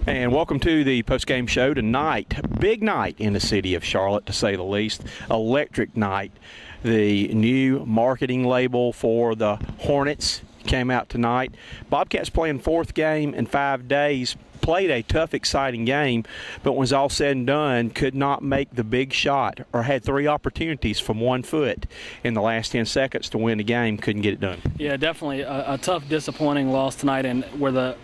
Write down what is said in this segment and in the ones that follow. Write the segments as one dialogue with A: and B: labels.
A: And welcome to the post-game show tonight. Big night in the city of Charlotte, to say the least. Electric night. The new marketing label for the Hornets came out tonight. Bobcats playing fourth game in 5 days. Played a tough, exciting game, but when it was all said and done, could not make the big shot, or had 3 opportunities from 1 foot in the last 10 seconds to win the game. Couldn't get it done.
B: Yeah, definitely a tough, disappointing loss tonight, and where the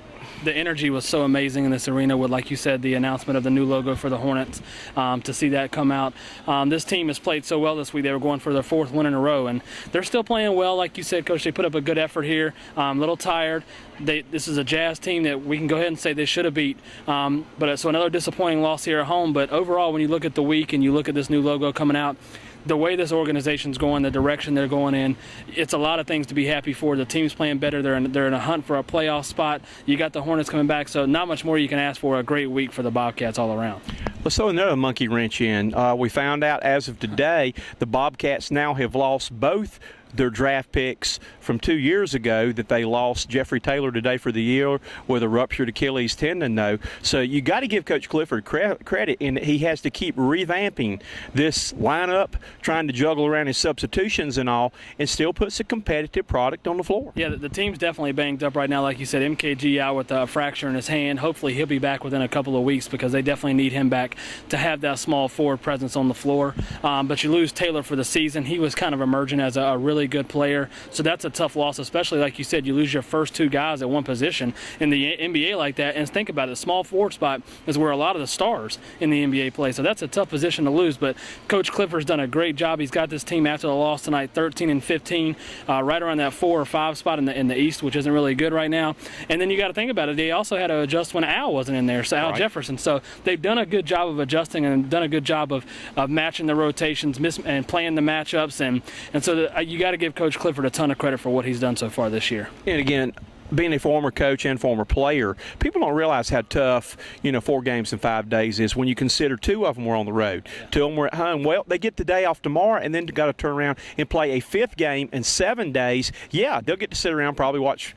B: energy was so amazing in this arena with, like you said, the announcement of the new logo for the Hornets, to see that come out. This team has played so well this week. They were going for their 4th win in a row, and they're still playing well. Like you said, Coach, they put up a good effort here. A little tired. This is a Jazz team that we can go ahead and say they should have beat. So another disappointing loss here at home. But overall, when you look at the week and you look at this new logo coming out, the way this organization's going, the direction they're going in, it's a lot of things to be happy for. The team's playing better. They're in a hunt for a playoff spot. You got the Hornets coming back, so not much more you can ask for. A great week for the Bobcats all around.
A: Let's throw another monkey wrench in. We found out as of today the Bobcats now have lost both their draft picks from 2 years ago, that they lost Jeffrey Taylor today for the year with a ruptured Achilles tendon, though. So you got to give Coach Clifford credit in that he has to keep revamping this lineup, trying to juggle around his substitutions and all, and still puts a competitive product on the floor.
B: Yeah, the team's definitely banged up right now. Like you said, MKG out with a fracture in his hand. Hopefully he'll be back within a couple of weeks, because they definitely need him back to have that small forward presence on the floor. But you lose Taylor for the season. He was kind of emerging as a really good player, so that's a tough loss, especially like you said, you lose your first 2 guys at one position in the NBA like that. And think about it, the small forward spot is where a lot of the stars in the NBA play, so that's a tough position to lose. But Coach Clifford's done a great job. He's got this team after the loss tonight 13-15, right around that 4 or 5 spot in the East, which isn't really good right now. And then you got to think about it, they also had to adjust when Al wasn't in there, so Al Jefferson. So they've done a good job of adjusting and done a good job of matching the rotations and playing the matchups, and so you got to give Coach Clifford a ton of credit for what he's done so far this year.
A: And again, being a former coach and former player, people don't realize how tough, 4 games in 5 days is when you consider 2 of them were on the road. Yeah. 2 of them were at home. Well, they get the day off tomorrow and then got to turn around and play a 5th game in 7 days. Yeah, they'll get to sit around, probably watch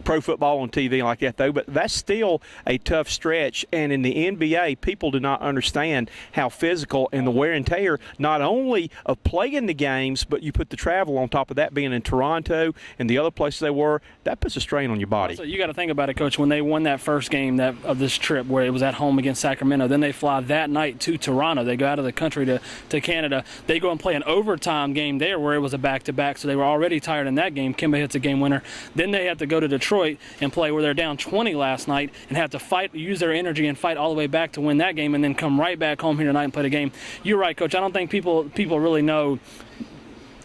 A: pro football on TV like that, though, but that's still a tough stretch. And in the NBA, people do not understand how physical and the wear and tear, not only of playing the games, but you put the travel on top of that, being in Toronto and the other places they were, that puts a strain on your body.
B: So you got to think about it, Coach. When they won that first game of this trip, where it was at home against Sacramento, then they fly that night to Toronto. They go out of the country to Canada. They go and play an overtime game there where it was a back-to-back, so they were already tired in that game. Kemba hits a game winner. Then they have to go to Detroit and play where they're down 20 last night and have to fight, use their energy and fight all the way back to win that game, and then come right back home here tonight and play the game. You're right, Coach. I don't think people really know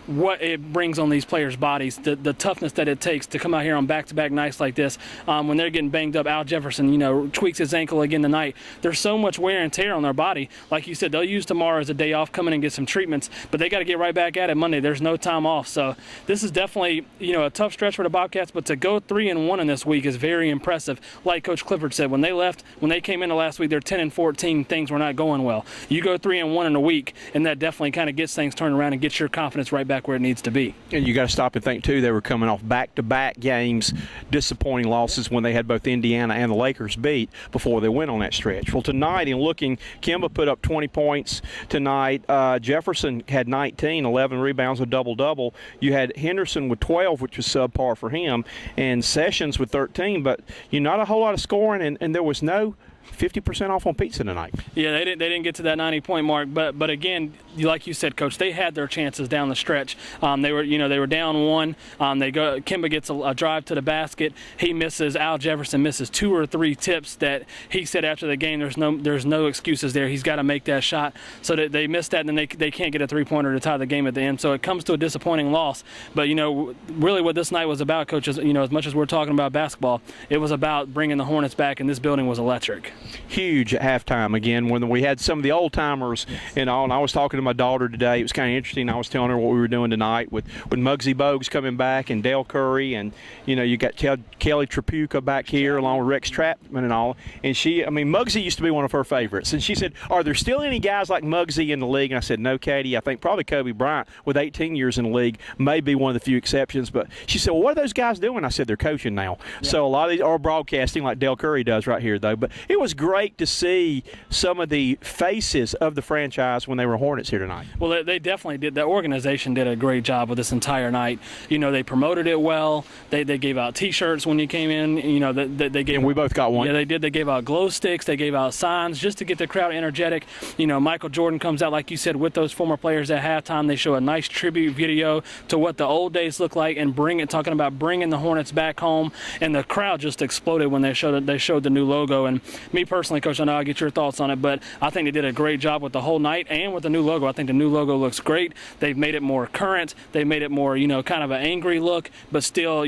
B: what it brings on these players' bodies, the toughness that it takes to come out here on back-to-back nights like this. When they're getting banged up, Al Jefferson, tweaks his ankle again tonight. There's so much wear and tear on their body. Like you said, they'll use tomorrow as a day off, come in and get some treatments, but they got to get right back at it Monday. There's no time off. So this is definitely, a tough stretch for the Bobcats, but to go 3-1 in this week is very impressive. Like Coach Clifford said, when they came into last week, they're 10-14, things were not going well. You go 3-1 in a week, and that definitely kind of gets things turned around and gets your confidence right back where it needs to be.
A: And you got to stop and think, too, they were coming off back-to-back games, disappointing losses when they had both Indiana and the Lakers beat before they went on that stretch. Well, tonight, in looking, Kemba put up 20 points tonight. Jefferson had 19, 11 rebounds, a double-double. You had Henderson with 12, which was subpar for him, and Sessions with 13, but not a whole lot of scoring, and there was no 50% off on pizza tonight.
B: Yeah, they didn't get to that 90-point mark, but again, like you said, Coach, they had their chances down the stretch. They were down 1. Kemba gets a drive to the basket. He misses. Al Jefferson misses 2 or 3 tips that he said after the game. There's no excuses there. He's got to make that shot. So that they missed that, and then they can't get a 3-pointer to tie the game at the end. So it comes to a disappointing loss. But really, what this night was about, Coach, is as much as we're talking about basketball, it was about bringing the Hornets back, and this building was electric.
A: Huge at halftime again when we had some of the old timers and all. And I was talking to my daughter today. It was kind of interesting. I was telling her what we were doing tonight with Muggsy Bogues coming back and Dale Curry, and you got Kelly Tripucka back here along with Rex Chapman and all. And Muggsy used to be one of her favorites. And she said, "Are there still any guys like Muggsy in the league?" And I said, "No, Katie. I think probably Kobe Bryant with 18 years in the league may be one of the few exceptions." But she said, "Well, what are those guys doing?" I said, "They're coaching now." Yeah. So a lot of these are broadcasting like Dale Curry does right here, though. But it was was great to see some of the faces of the franchise when they were Hornets here tonight.
B: Well, they definitely did. The organization did a great job with this entire night. They promoted it well. They gave out T-shirts when you came in. They gave.
A: And we both got one.
B: Yeah, they did. They gave out glow sticks. They gave out signs just to get the crowd energetic. Michael Jordan comes out, like you said, with those former players at halftime. They show a nice tribute video to what the old days look like and talking about bringing the Hornets back home. And the crowd just exploded when they showed the new logo. And me personally, Coach, I know I'll get your thoughts on it, but I think they did a great job with the whole night and with the new logo. I think the new logo looks great. They've made it more current. They've made it more, kind of an angry look, but still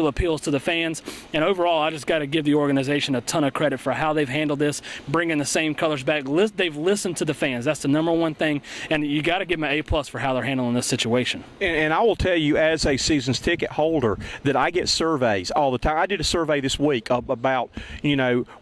B: appeals to the fans. And overall, I just got to give the organization a ton of credit for how they've handled this, bringing the same colors back. They've listened to the fans. That's the number one thing, and you got to give them an A+ for how they're handling this situation.
A: And I will tell you, as a season's ticket holder, that I get surveys all the time. I did a survey this week about,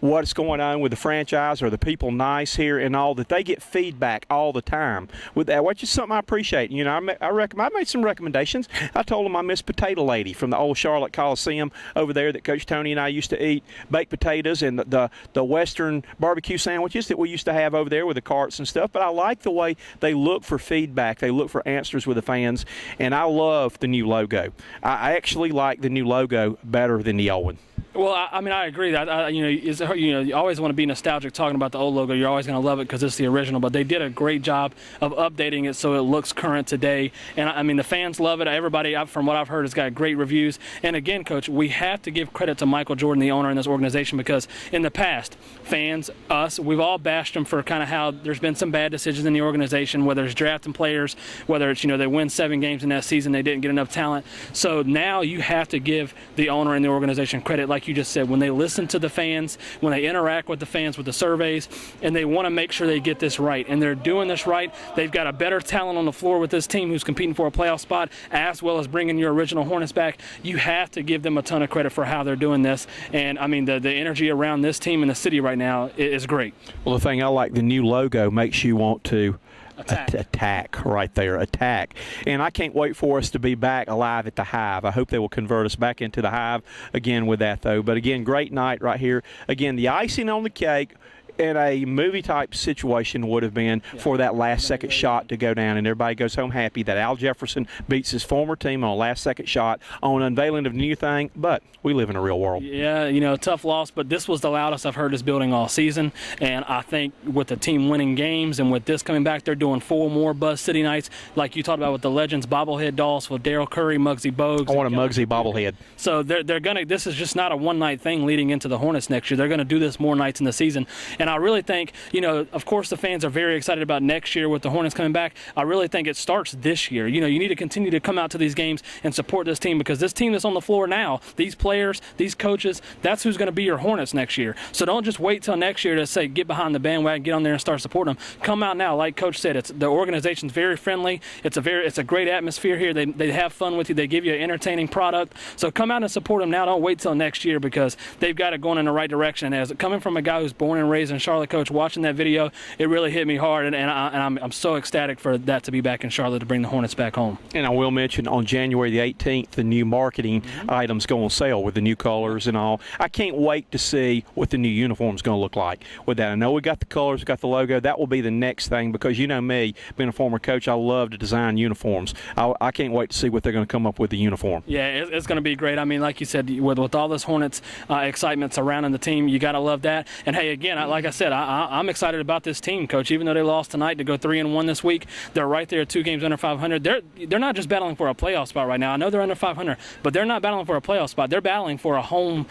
A: what's going on with the franchise, or the people nice here and all, that they get feedback all the time with that, which is something I appreciate. I made some recommendations. I told them I miss Potato Lady from the old Charlotte Coliseum over there that Coach Tony and I used to eat, baked potatoes and the Western barbecue sandwiches that we used to have over there with the carts and stuff. But I like the way they look for feedback. They look for answers with the fans, and I love the new logo. I actually like the new logo better than the old one.
B: Well, I agree. You always want to be nostalgic talking about the old logo. You're always going to love it because it's the original. But they did a great job of updating it so it looks current today. And the fans love it. Everybody, from what I've heard, has got great reviews. And again, Coach, we have to give credit to Michael Jordan, the owner in this organization, because in the past, fans, us, we've all bashed him for kind of how there's been some bad decisions in the organization, whether it's drafting players, whether it's they win 7 games in that season, they didn't get enough talent. So now you have to give the owner and the organization credit, like you just said, when they listen to the fans, when they interact with the fans with the surveys, and they want to make sure they get this right. And they're doing this right. They've got a better talent on the floor with this team who's competing for a playoff spot, as well as bringing your original Hornets back. You have to give them a ton of credit for how they're doing this. And, the energy around this team in the city right now is great.
A: Well, the thing I like, the new logo makes you want to attack right there, attack. And I can't wait for us to be back alive at the Hive. I hope they will convert us back into the Hive again with that, though. But again, great night right here. Again, the icing on the cake in a movie-type situation would have been for that last-second shot to go down, and everybody goes home happy that Al Jefferson beats his former team on a last-second shot on unveiling of a new thing. But we live in a real world.
B: Yeah, tough loss, but this was the loudest I've heard this building all season. And I think with the team winning games and with this coming back, they're doing 4 more Buzz City nights, like you talked about with the Legends bobblehead dolls with Daryl Curry, Muggsy Bogues.
A: I want a Muggsy bobblehead.
B: So they're gonna. This is just not a one-night thing leading into the Hornets next year. They're going to do this more nights in the season. And I really think, of course the fans are very excited about next year with the Hornets coming back. I really think it starts this year. You need to continue to come out to these games and support this team, because this team that's on the floor now, these players, these coaches, that's who's going to be your Hornets next year. So don't just wait till next year to say get behind the bandwagon, get on there and start supporting them. Come out now. Like Coach said, the organization's very friendly. It's a great atmosphere here. They have fun with you. They give you an entertaining product. So come out and support them now. Don't wait till next year, because they've got it going in the right direction. As coming from a guy who's born and raised in Charlotte, Coach, watching that video, it really hit me hard, and I'm so ecstatic for that to be back in Charlotte to bring the Hornets back home.
A: And I will mention on January the 18th, the new marketing items go on sale with the new colors and all. I can't wait to see what the new uniform's going to look like with that. I know we got the colors, we got the logo. That will be the next thing, because you know me, being a former coach, I love to design uniforms. I can't wait to see what they're going to come up with the uniform.
B: Yeah, it's going to be great. Like you said, with all this Hornets excitement surrounding the team, you got to love that. And hey, again, like I said, I'm excited about this team, Coach. Even though they lost tonight to go 3-1 this week, they're right there 2 games under 500. They're not just battling for a playoff spot right now. I know they're under 500, but they're not battling for a playoff spot. They're battling for a home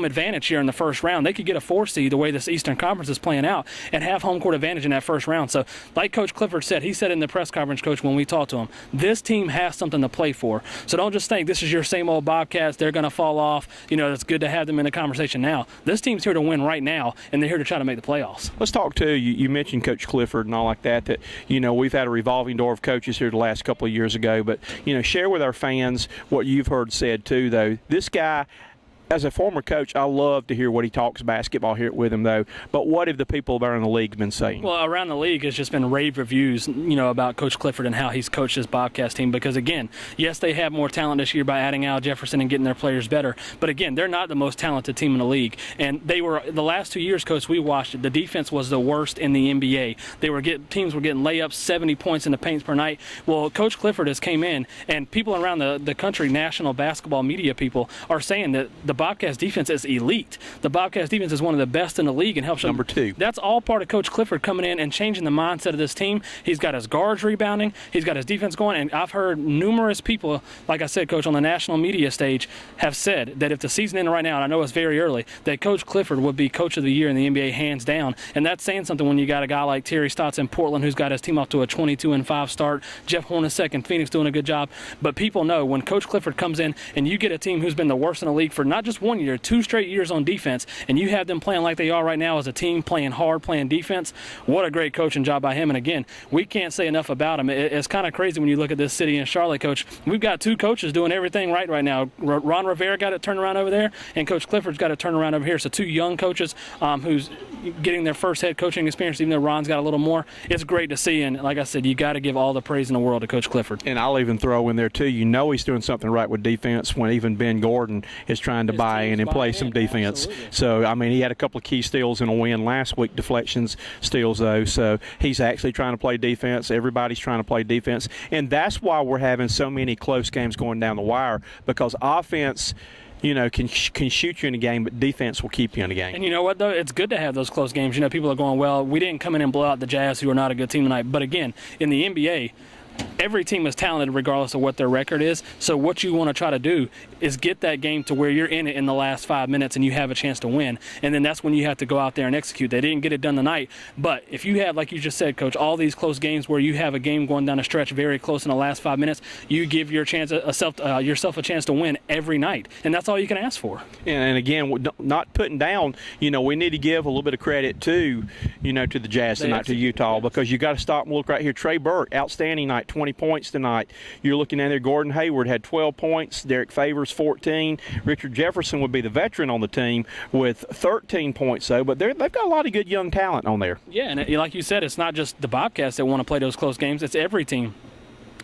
B: advantage here in the first round. They could get a 4 seed the way this Eastern Conference is playing out and have home court advantage in that first round. So like Coach Clifford said, he said in the press conference, Coach, when we talked to him, this team has something to play for. So don't just think this is your same old Bobcats, they're going to fall off. It's good to have them in the conversation now. This team's here to win right now, and they're here to try to make the playoffs.
A: Let's talk to you mentioned Coach Clifford and all like that we've had a revolving door of coaches here the last couple of years ago, but share with our fans what you've heard said too, though. This guy As a former coach, I love to hear what he talks basketball here with him, though. But what have the people around the league been saying?
B: Well, around the league, it's just been rave reviews, about Coach Clifford and how he's coached his Bobcats team. Because, again, yes, they have more talent this year by adding Al Jefferson and getting their players better. But, again, they're not the most talented team in the league. And they were, the last 2 years, Coach, we watched it, the defense was the worst in the NBA. Teams were getting layups, 70 points in the paints per night. Well, Coach Clifford has came in, and people around the country, national basketball media people, are saying that the Bobcats defense is elite. The Bobcats defense is one of the best in the league and helps them.
A: Number 2.
B: That's all part of Coach Clifford coming in and changing the mindset of this team. He's got his guards rebounding. He's got his defense going. And I've heard numerous people, like I said, Coach, on the national media stage, have said that if the season ended right now, and I know it's very early, that Coach Clifford would be Coach of the Year in the NBA hands down. And that's saying something when you got a guy like Terry Stotts in Portland who's got his team off to a 22-5 start. Jeff Hornacek in Phoenix doing a good job. But people know when Coach Clifford comes in and you get a team who's been the worst in the league for not just 1 year, 2 straight years on defense, and you have them playing like they are right now as a team, playing hard, playing defense, what a great coaching job by him. And again, we can't say enough about him. It's kind of crazy when you look at this city in Charlotte, Coach. We've got 2 coaches doing everything right now. Ron Rivera got it turned around over there, and Coach Clifford's got it turned around over here. So 2 young coaches who's getting their first head coaching experience, even though Ron's got a little more. It's great to see, and like I said, you got to give all the praise in the world to Coach Clifford.
A: And I'll even throw in there, too, he's doing something right with defense when even Ben Gordon is trying to buy in and play some defense.
B: Absolutely.
A: So, I mean, he had a couple of key steals in a win last week, deflections, steals, though. So he's actually trying to play defense. Everybody's trying to play defense. And that's why we're having so many close games going down the wire, because offense – can shoot you in a game, but defense will keep you in a game.
B: And you know what, though? It's good to have those close games. People are going, well, we didn't come in and blow out the Jazz, who are not a good team tonight. But again, in the NBA, every team is talented regardless of what their record is. So what you want to try to do is get that game to where you're in it in the last 5 minutes and you have a chance to win. And then that's when you have to go out there and execute. They didn't get it done tonight. But if you have, like you just said, Coach, all these close games where you have a game going down a stretch very close in the last 5 minutes, you give yourself a chance to win every night. And that's all you can ask for.
A: And again, not putting down, we need to give a little bit of credit to the Jazz tonight, to Utah, because you got to stop and look right here. Trey Burke, outstanding night. 20 points tonight. You're looking at there, Gordon Hayward had 12 points, Derek Favors 14. Richard Jefferson would be the veteran on the team with 13 points, though, but they've got a lot of good young talent on there.
B: Yeah, and like you said, it's not just the Bobcats that want to play those close games, it's every team.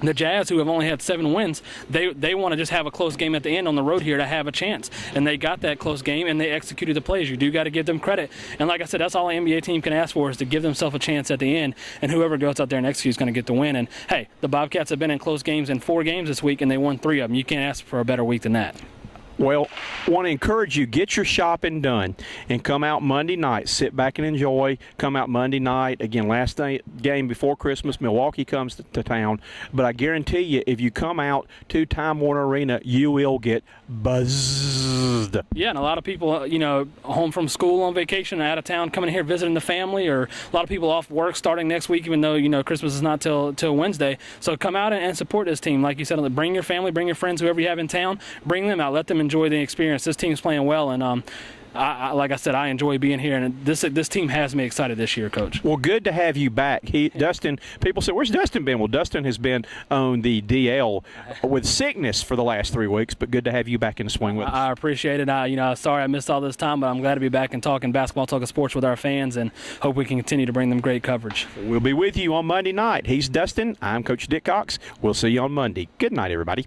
B: The Jazz, who have only had 7 wins, they want to just have a close game at the end on the road here to have a chance. And they got that close game, and they executed the plays. You do got to give them credit. And like I said, that's all an NBA team can ask for, is to give themselves a chance at the end. And whoever goes out there and executes is going to get the win. And, hey, the Bobcats have been in close games in 4 games this week, and they won 3 of them. You can't ask for a better week than that.
A: Well, want to encourage you, get your shopping done and come out Monday night. Sit back and enjoy. Come out Monday night. Again, last game before Christmas, Milwaukee comes to town. But I guarantee you, if you come out to Time Warner Arena, you will get buzzed.
B: Yeah, and a lot of people, home from school on vacation, out of town, coming here visiting the family, or a lot of people off work starting next week, even though, Christmas is not till Wednesday. So come out and support this team. Like you said, bring your family, bring your friends, whoever you have in town, bring them out. Let them enjoy the experience. This team's playing well, and like I said, I enjoy being here, and this team has me excited this year, Coach.
A: Well, good to have you back. Dustin, people say, where's Dustin been? Well, Dustin has been on the DL with sickness for the last 3 weeks, but good to have you back in the swing with us.
B: I appreciate it. Sorry I missed all this time, but I'm glad to be back and talking basketball, talking sports with our fans, and hope we can continue to bring them great coverage.
A: We'll be with you on Monday night. He's Dustin. I'm Coach Dick Cox. We'll see you on Monday. Good night, everybody.